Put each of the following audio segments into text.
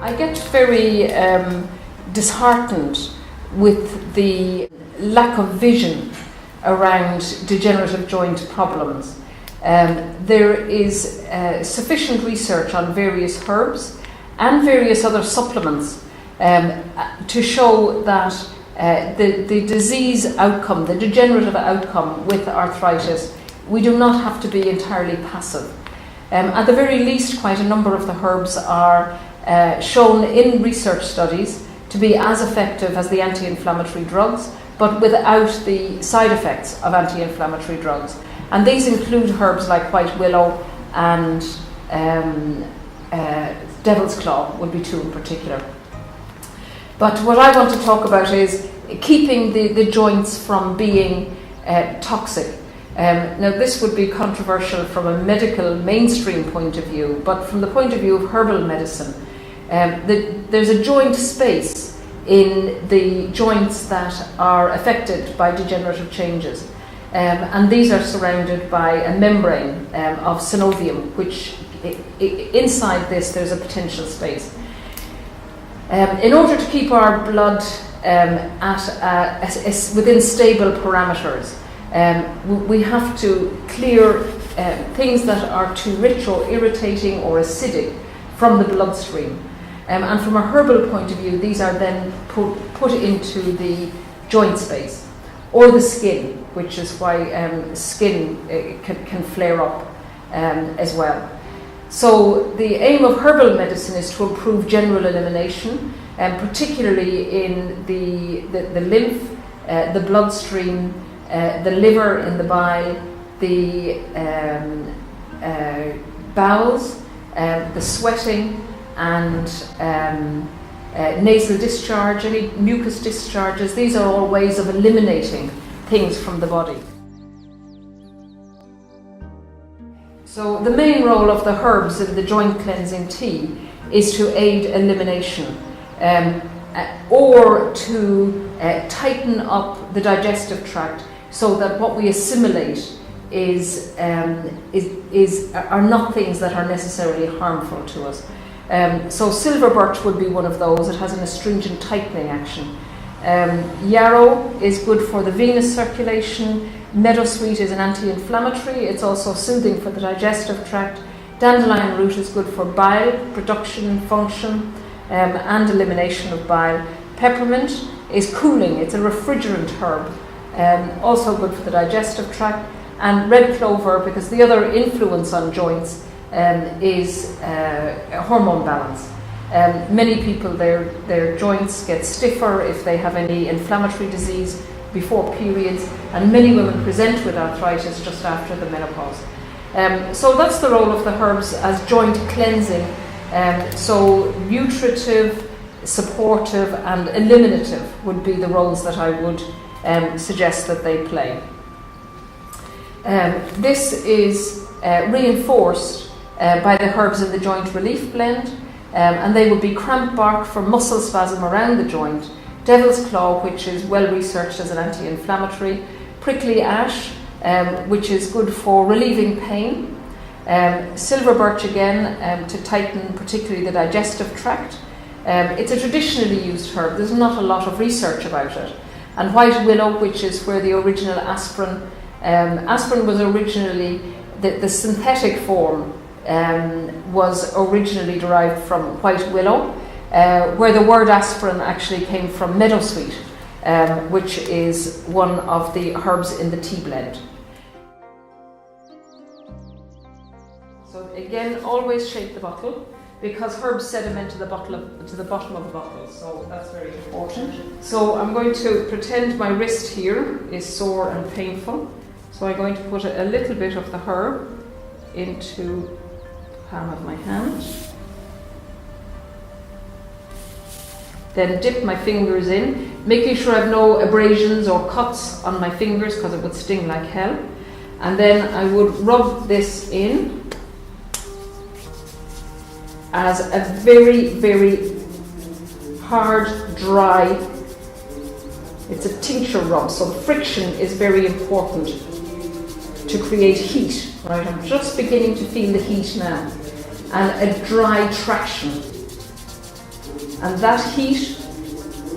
I get very disheartened with the lack of vision around degenerative joint problems. There is sufficient research on various herbs and various other supplements to show that the disease outcome, the degenerative outcome with arthritis, we do not have to be entirely passive. At the very least, quite a number of the herbs are shown in research studies to be as effective as the anti-inflammatory drugs, but without the side effects of anti-inflammatory drugs. And these include herbs like white willow and devil's claw would be two in particular. But what I want to talk about is keeping the joints from being toxic. Now this would be controversial from a medical mainstream point of view, but from the point of view of herbal medicine, there's a joint space in the joints that are affected by degenerative changes. And these are surrounded by a membrane of synovium, which inside this there's a potential space. In order to keep our blood within stable parameters, we have to clear things that are too rich or irritating or acidic from the bloodstream. And from a herbal point of view, these are then put into the joint space or the skin, which is why skin can flare up as well. So the aim of herbal medicine is to improve general elimination, particularly in the lymph, the bloodstream, the liver in the bile, the bowels, the sweating, and nasal discharge, any mucus discharges. These are all ways of eliminating things from the body. So the main role of the herbs in the joint cleansing tea is to aid elimination or to tighten up the digestive tract so that what we assimilate are not things that are necessarily harmful to us. So silver birch would be one of those. It has an astringent tightening action. Yarrow is good for the venous circulation. Meadowsweet is an anti-inflammatory. It's also soothing for the digestive tract. Dandelion root is good for bile production, function, and elimination of bile. Peppermint is cooling. It's a refrigerant herb, also good for the digestive tract. And red clover, because the other influence on joints is hormone balance. Many people, their joints get stiffer if they have any inflammatory disease before periods, and many women present with arthritis just after the menopause. So that's the role of the herbs as joint cleansing. So nutritive, supportive, and eliminative would be the roles that I would suggest that they play. This is reinforced by the herbs in the joint relief blend, and they would be cramp bark for muscle spasm around the joint, devil's claw, which is well researched as an anti-inflammatory, prickly ash, which is good for relieving pain, silver birch again to tighten particularly the digestive tract. It's a traditionally used herb. There's not a lot of research about it. And white willow, which is where the original aspirin was originally, the synthetic form was originally derived from white willow, where the word aspirin actually came from meadowsweet, which is one of the herbs in the tea blend. So again, always shake the bottle, because herbs sediment to the bottom of the bottle, so that's very important. So I'm going to pretend my wrist here is sore and painful. So I'm going to put a little bit of the herb into the palm of my hand. Then dip my fingers in, making sure I have no abrasions or cuts on my fingers because it would sting like hell. And then I would rub this in as a very, very hard, dry, it's a tincture rub, so the friction is very important to create heat, right? I'm just beginning to feel the heat now, and a dry traction. And that heat,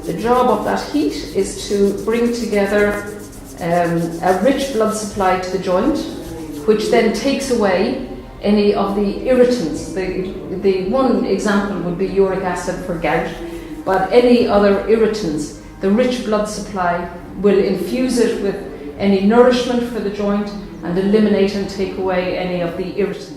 the job of that heat is to bring together a rich blood supply to the joint, which then takes away any of the irritants. The one example would be uric acid for gout, but any other irritants, the rich blood supply will infuse it with any nourishment for the joint and eliminate and take away any of the irritants.